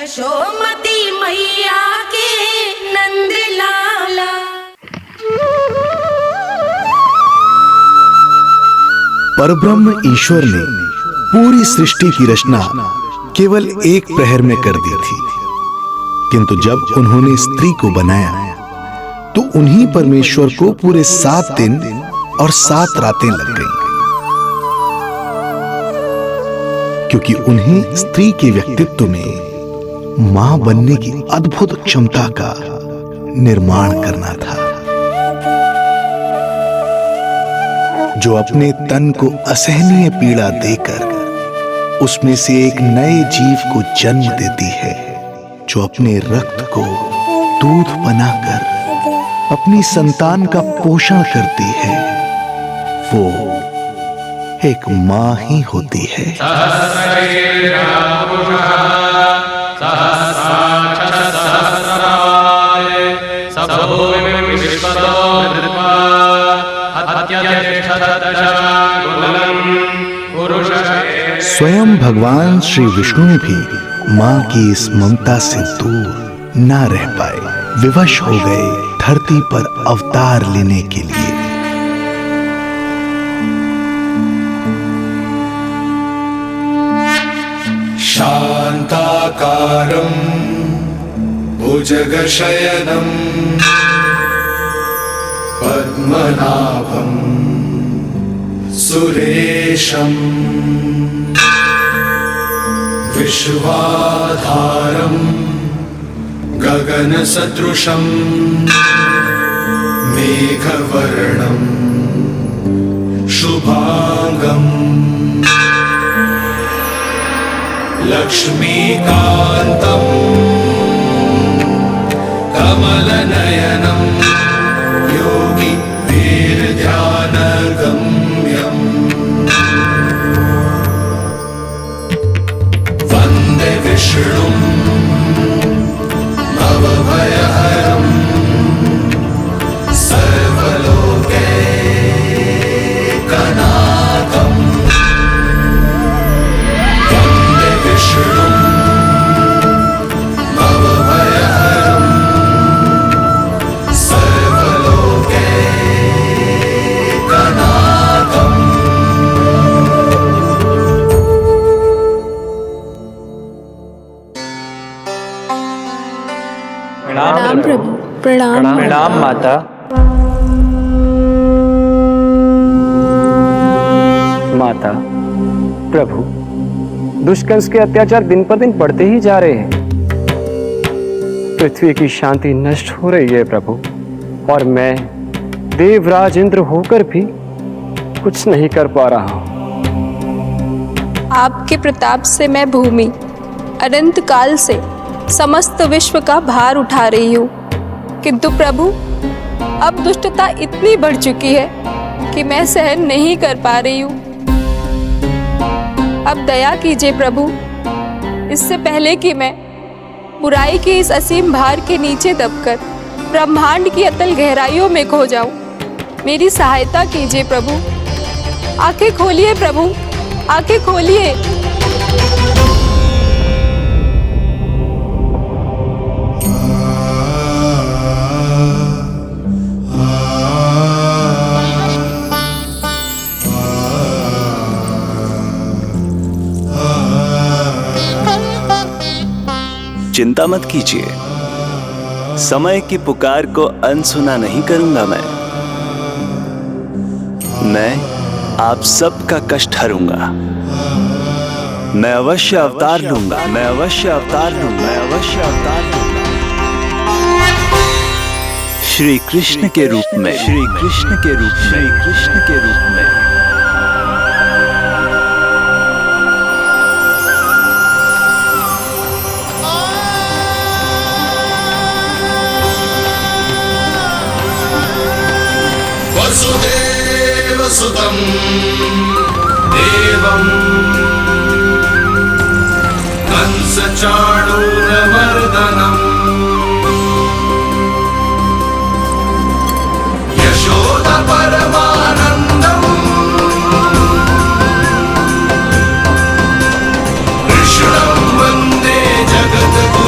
यशोमती मैया के नंद लाला। परब्रह्म ईश्वर ने पूरी सृष्टि की रचना केवल एक प्रहर में कर दी थी, किंतु जब उन्होंने स्त्री को बनाया तो उन्हीं परमेश्वर को पूरे 7 दिन और 7 रातें लग गईं, क्योंकि उन्हें स्त्री के व्यक्तित्व में मां बनने की अद्भुत क्षमता का निर्माण करना था, जो अपने तन को असहनीय पीड़ा देकर उसमें से एक नए जीव को जन्म देती है, जो अपने रक्त को दूध बनाकर अपनी संतान का पोषण करती है। वो एक मां ही होती है। स्वयं भगवान श्री विष्णु भी मां की इस ममता से दूर ना रह पाए, विवश हो गए धरती पर अवतार लेने के लिए। शांताकारं भुजगशयनं पद्मनाभं सुरेशं विश्वाधारं गगनसदृशं मेघवर्णं शुभांगं लक्ष्मीकान्तं कमलनयनं योगी वीरध्यानगम्यं वन्दे विष्णुं भवभयहरं सर्वलोकैकनाथं वन्दे विष्णुं भवभयहरं सर्वलोकैकनाथम्। प्रणाम प्रभु। प्रणाम प्रणाम माता। माता, प्रभु, दुष्कंस के अत्याचार दिन पर दिन बढ़ते ही जा रहे हैं। पृथ्वी की शांति नष्ट हो रही है प्रभु, और मैं देवराज इंद्र होकर भी कुछ नहीं कर पा रहा हूं। आपके प्रताप से मैं भूमि अनंत काल से समस्त विश्व का भार उठा रही हूँ, किंतु प्रभु अब दुष्टता इतनी बढ़ चुकी है कि मैं सहन नहीं कर पा रही हूँ। अब दया कीजिए प्रभु, इससे पहले कि मैं बुराई के इस असीम भार के नीचे दबकर ब्रह्मांड की अतल गहराइयों में खो जाऊं। मेरी सहायता कीजिए प्रभु। आंखें खोलिए प्रभु, आंखें खोलिए। चिंता मत कीजिए, समय की पुकार को अनसुना नहीं करूंगा। मैं आप सबका कष्ट हरूंगा। मैं अवश्य अवतार लूंगा, मैं अवश्य अवतार लूंगा, मैं अवश्य अवतार लूंगा। श्री कृष्ण के रूप में, श्री कृष्ण के रूप में, श्री कृष्ण के रूप में। वसुदेवसुतं देवं कंसचाणूरमर्दनम् यशोदपरमानन्दम् कृष्णं वन्दे जगद्गुरुम्।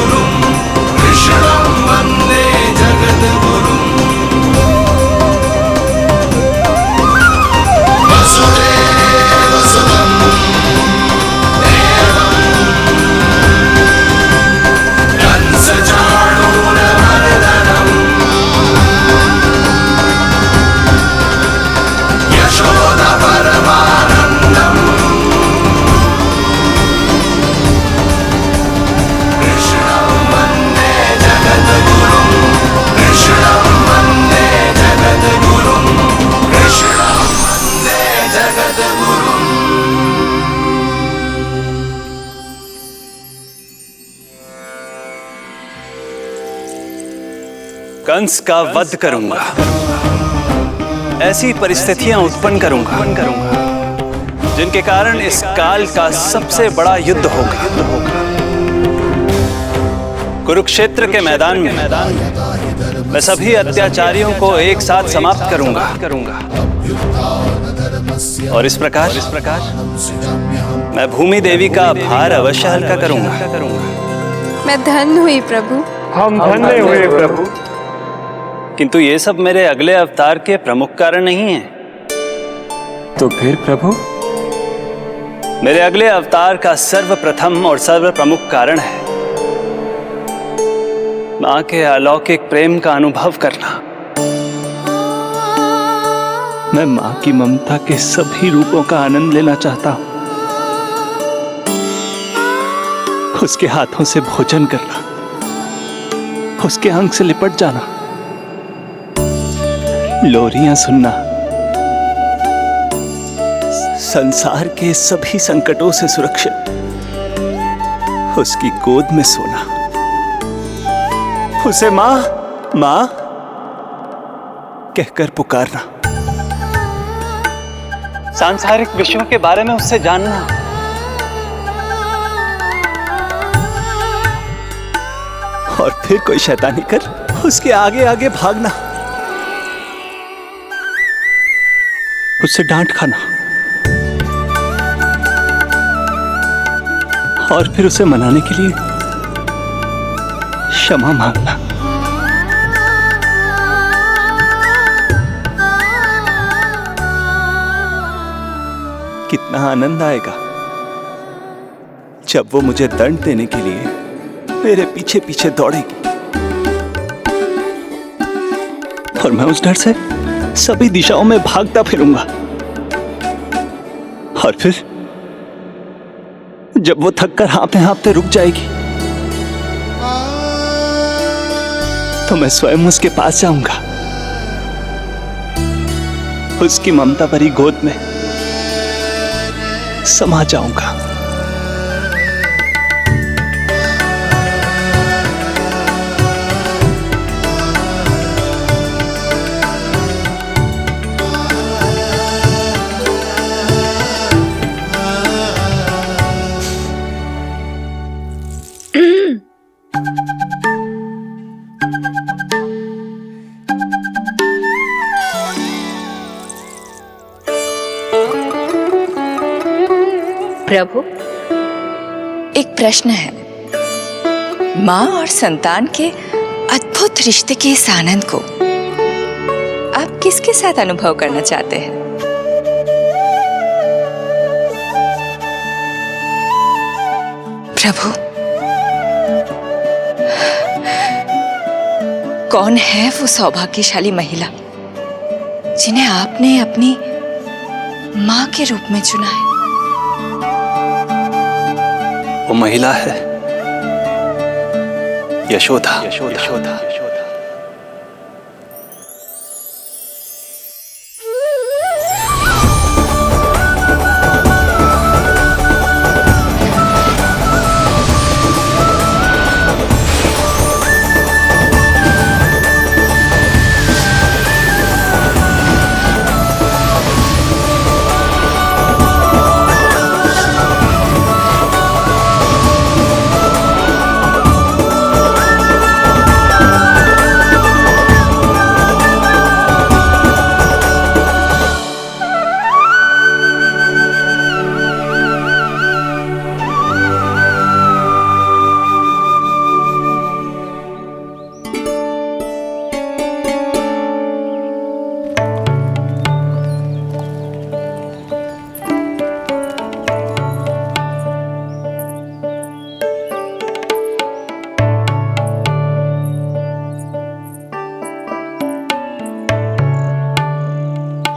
कंस का वध करूंगा, ऐसी परिस्थितियां उत्पन्न करूंगा जिनके कारण इस काल का सबसे बड़ा युद्ध होगा। कुरुक्षेत्र के मैदान में मैं सभी अत्याचारियों को एक साथ समाप्त करूंगा और इस प्रकार मैं भूमि देवी का भार अवश्य हल्का करूंगा। मैं धन्य हुई प्रभु। हम धन्य हुए प्रभु। किंतु ये सब मेरे अगले अवतार के प्रमुख कारण नहीं है। तो फिर प्रभु? मेरे अगले अवतार का सर्वप्रथम और सर्व प्रमुख कारण है मां के अलौकिक प्रेम का अनुभव करना। मैं मां की ममता के सभी रूपों का आनंद लेना चाहता हूं। उसके हाथों से भोजन करना, उसके अंग से लिपट जाना, लोरियां सुनना, संसार के सभी संकटों से सुरक्षित उसकी गोद में सोना, उसे मां मां कहकर पुकारना, सांसारिक विषयों के बारे में उससे जानना, और फिर कोई शैतानी कर उसके आगे आगे भागना, उससे डांट खाना और फिर उसे मनाने के लिए क्षमा मांगना। कितना आनंद आएगा जब वो मुझे दंड देने के लिए मेरे पीछे पीछे दौड़ेगी और मैं उस डर से सभी दिशाओं में भागता फिरूंगा। और फिर जब वो थककर हाँफते हाँफते रुक जाएगी तो मैं स्वयं उसके पास जाऊंगा, उसकी ममता भरी गोद में समा जाऊंगा। प्रभु, एक प्रश्न है। माँ और संतान के अद्भुत रिश्ते के इस आनंद को आप किसके साथ अनुभव करना चाहते हैं? प्रभु, कौन है वो सौभाग्यशाली महिला जिन्हें आपने अपनी माँ के रूप में चुना है? वो महिला है यशोदा। यशोदा।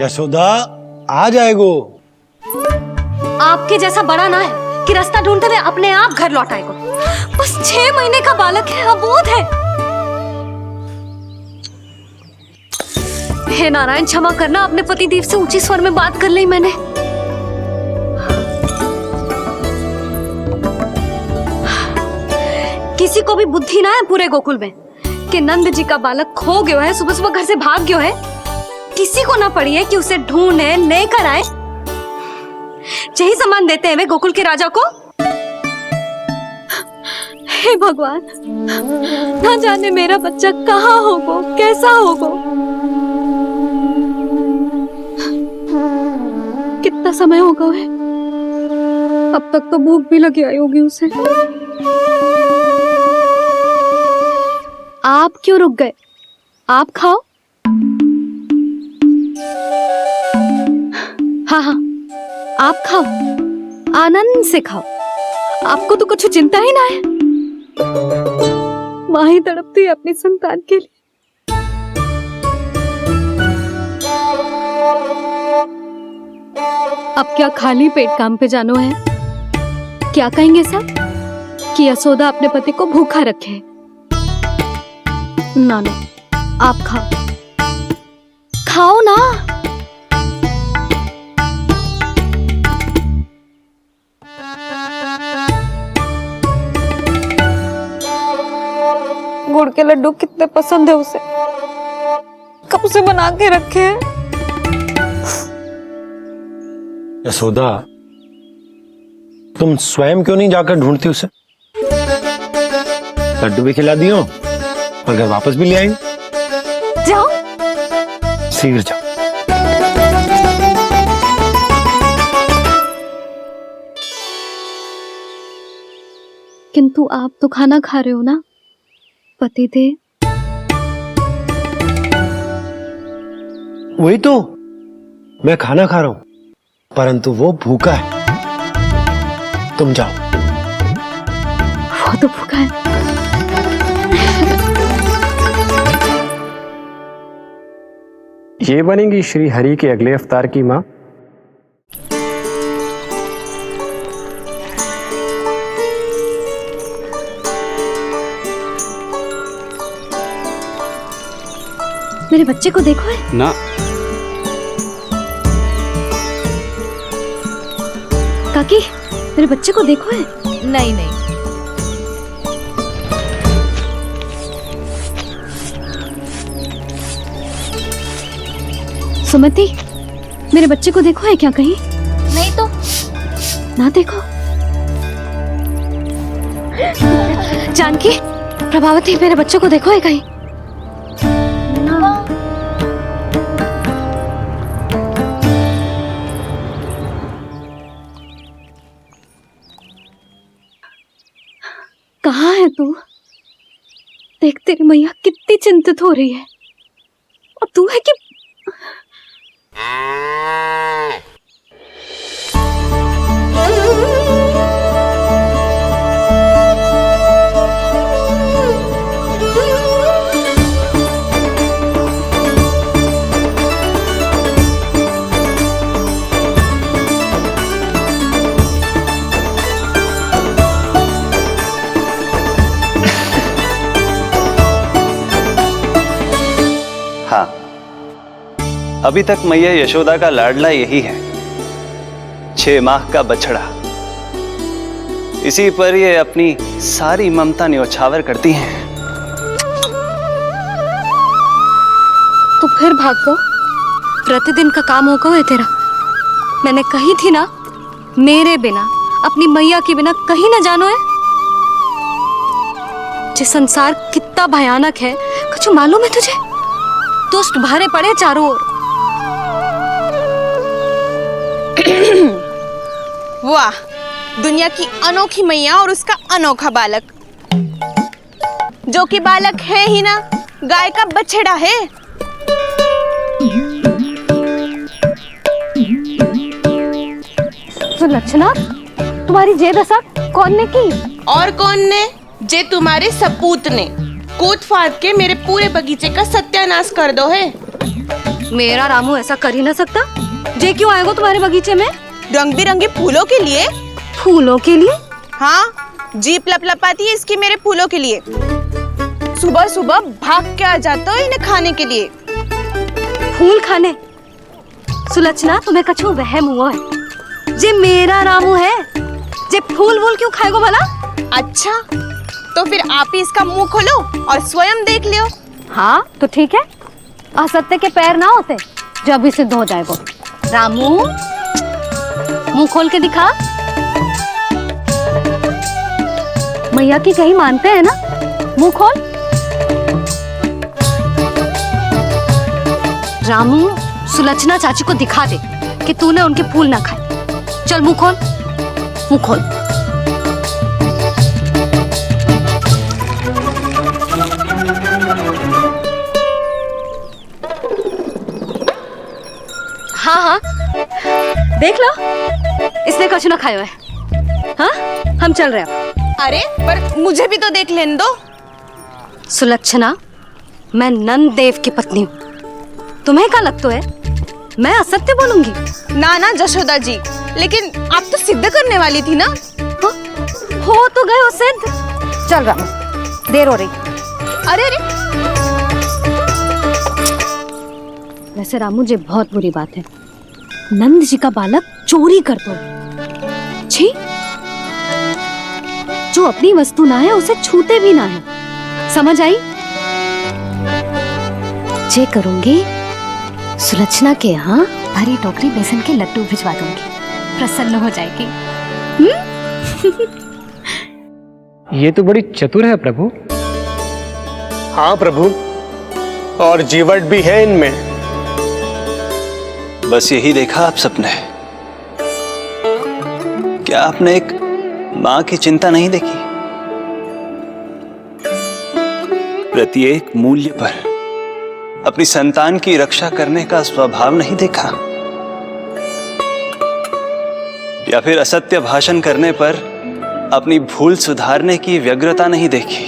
यशोदा आ जाएगो। आपके जैसा बड़ा ना है कि रास्ता ढूंढते हुए अपने आप घर लौट आएगो। बस 6 महीने का बालक है, अबोध है। हे नारायण, क्षमा करना, अपने पति देव से ऊंची स्वर में बात कर ली मैंने। किसी को भी बुद्धि ना है पूरे गोकुल में कि नंद जी का बालक खो गयो है, सुबह सुबह घर से भाग गयो है। किसी को ना पड़ी है कि उसे ढूंढे लेकर आए। यही सामान देते हैं वे गोकुल के राजा को। हे भगवान, ना जाने मेरा बच्चा कहाँ होगो, कैसा होगो। कितना समय होगा है? अब तक तो भूख भी लगी आई होगी उसे। आप क्यों रुक गए? आप खाओ। हाँ हाँ, आप खाओ, आनंद से खाओ। आपको तो कुछ चिंता ही ना है। माँ ही तड़पती है अपनी संतान के लिए। अब क्या खाली पेट काम पे जानो है? क्या कहेंगे सब कि यशोदा अपने पति को भूखा रखे? ना ना, आप खाओ, खाओ ना। गुड़ के लड्डू कितने पसंद है उसे, कब से बना के रखे हैं। यशोदा, तुम स्वयं क्यों नहीं जाकर ढूंढती उसे? लड्डू भी खिला दियो और घर वापस भी ले आएंगे। जाओ, शीघ्र जाओ। किंतु आप तो खाना खा रहे हो ना पतिदेव? वही तो, मैं खाना खा रहा हूं, परंतु वो भूखा है। तुम जाओ। वो तो भूखा है। ये बनेगी श्री हरि के अगले अवतार की माँ। मेरे बच्चे को देखो है ना। काकी, मेरे बच्चे को देखो है। नहीं नहीं, सुमति, मेरे बच्चे को देखो है क्या कहीं? नहीं तो। ना देखो। जानकी, प्रभावती, मेरे बच्चे को देखो है कहीं? कहाँ है तू? देख, तेरी मैया कितनी चिंतित हो रही है, और तू है कि हाँ, अभी तक मैया यशोदा का लाडला यही है, 6 माह का बछड़ा। इसी पर ये अपनी सारी ममता न्योछावर करती हैं। तू फिर भाग गो। प्रतिदिन का काम होगा है तेरा। मैंने कही थी ना, मेरे बिना, अपनी मैया के बिना कहीं ना जानो है। ये संसार कितना भयानक है, कुछ मालूम है तुझे? दुष्ट भरे पड़े चारों ओर। वाह, दुनिया की अनोखी मैया और उसका अनोखा बालक, जो कि बालक है ही ना, गाय का बछड़ा है। सुलक्षणा, तुम्हारी जे दशा कौन ने की? और कौन ने? जे तुम्हारे सपूत ने कूद फाड़ के मेरे पूरे बगीचे का सत्यानाश कर दो है। मेरा रामू ऐसा कर ही ना सकता। जे क्यों आएगा तुम्हारे बगीचे में? रंग बिरंगे फूलों के लिए। फूलों के लिए? हाँ, जीप लपलपाती है इसकी मेरे फूलों के लिए। सुबह सुबह भाग के आ जाता है इन्हें खाने के लिए। फूल खाने? सुलक्षणा, तुम्हें कछु वहम हुआ है। जे मेरा रामू है, जे फूल वूल क्यों खाएगो भला? अच्छा, तो फिर आप ही इसका मुंह खोलो और स्वयं देख लियो। हाँ तो ठीक है, असत्य के पैर ना होते जो अभी सिद्ध हो जाए वो। रामू मुंह खोल के दिखा। मैया की कहीं मानते हैं ना, मुंह खोल। रामू सुलक्षणा चाची को दिखा दे कि तूने उनके फूल ना खाए। चल मुंह खोल, मुंह खोल। हाँ हाँ देख लो, इसने कुछ ना खाया है। हाँ हम चल रहे हैं। अरे पर मुझे भी तो देख लेने दो। सुलक्षणा, मैं नंद देव की पत्नी हूँ, तुम्हें क्या लगता है मैं असत्य बोलूंगी? ना ना जशोदा जी, लेकिन आप तो सिद्ध करने वाली थी ना। हाँ? हो तो गए हो सिद्ध। चल रामू, देर हो रही। अरे अरे वैसे रामू जी बहुत बुरी बात है, नंद जी का बालक चोरी कर दो। छी, जो अपनी वस्तु ना है उसे छूते भी ना है, समझ आई? जे करूंगी सुलक्षणा के यहाँ भरी टोकरी बेसन के लड्डू भिजवा दूंगी, प्रसन्न हो जाएगी। ये तो बड़ी चतुर है प्रभु। हाँ प्रभु, और जीवट भी है इनमें। बस यही देखा आप सबने? क्या आपने एक मां की चिंता नहीं देखी? प्रत्येक मूल्य पर अपनी संतान की रक्षा करने का स्वभाव नहीं देखा? या फिर असत्य भाषण करने पर अपनी भूल सुधारने की व्यग्रता नहीं देखी?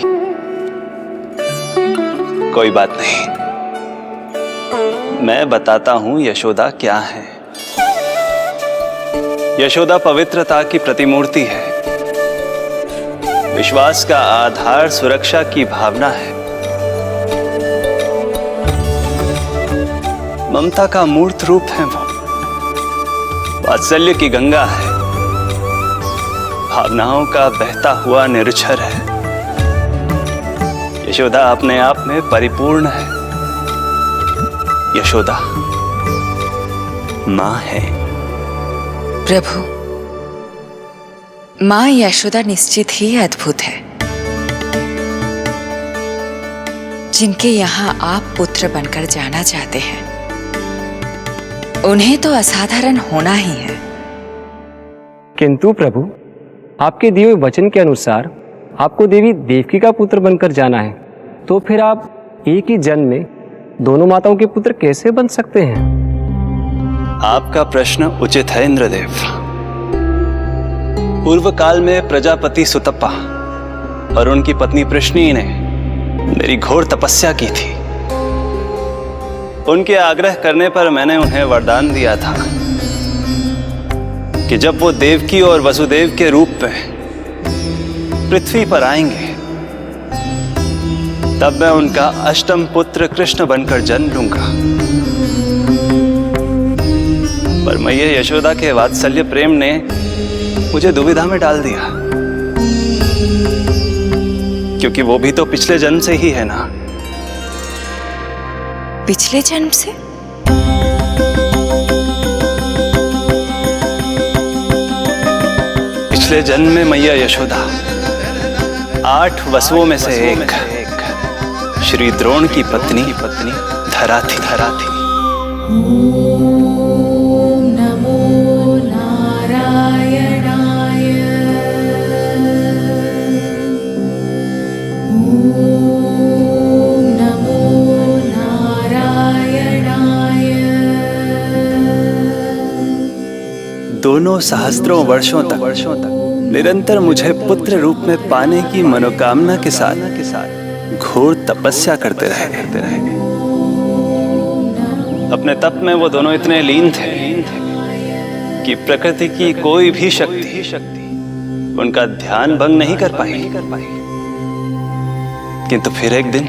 कोई बात नहीं, मैं बताता हूं यशोदा क्या है। यशोदा पवित्रता की प्रतिमूर्ति है, विश्वास का आधार सुरक्षा की भावना है, ममता का मूर्त रूप है वो, वात्सल्य की गंगा है, भावनाओं का बहता हुआ निर्झर है। यशोदा अपने आप में परिपूर्ण है। यशोदा मां है। प्रभु, मां यशोदा निश्चित ही अद्भुत है, जिनके यहाँ आप पुत्र बनकर जाना चाहते हैं, उन्हें तो असाधारण होना ही है। किंतु प्रभु, आपके दिए हुए वचन के अनुसार आपको देवी देवकी का पुत्र बनकर जाना है, तो फिर आप एक ही जन्म में दोनों माताओं के पुत्र कैसे बन सकते हैं? आपका प्रश्न उचित है इंद्रदेव। पूर्व काल में प्रजापति सुतप्पा और उनकी पत्नी प्रश्नी ने मेरी घोर तपस्या की थी। उनके आग्रह करने पर मैंने उन्हें वरदान दिया था कि जब वो देवकी और वसुदेव के रूप में पृथ्वी पर आएंगे, तब मैं उनका अष्टम पुत्र कृष्ण बनकर जन्म लूंगा। पर मैया यशोदा के वात्सल्य प्रेम ने मुझे दुविधा में डाल दिया, क्योंकि वो भी तो पिछले जन्म से ही है ना। पिछले जन्म से? पिछले जन्म में मैया यशोदा 8 वसुओं में से एक श्री द्रोण की पत्नी धरा थी। नमो नारायणाय। नमो नारायणाय। दोनों सहस्त्रों वर्षों तक निरंतर मुझे पुत्र रूप में पाने की मनोकामना के साथ घोर तपस्या करते रहे। अपने तप में वो दोनों इतने लीन थे कि प्रकृति की कोई भी शक्ति उनका ध्यान भंग नहीं कर पाई। किंतु फिर एक दिन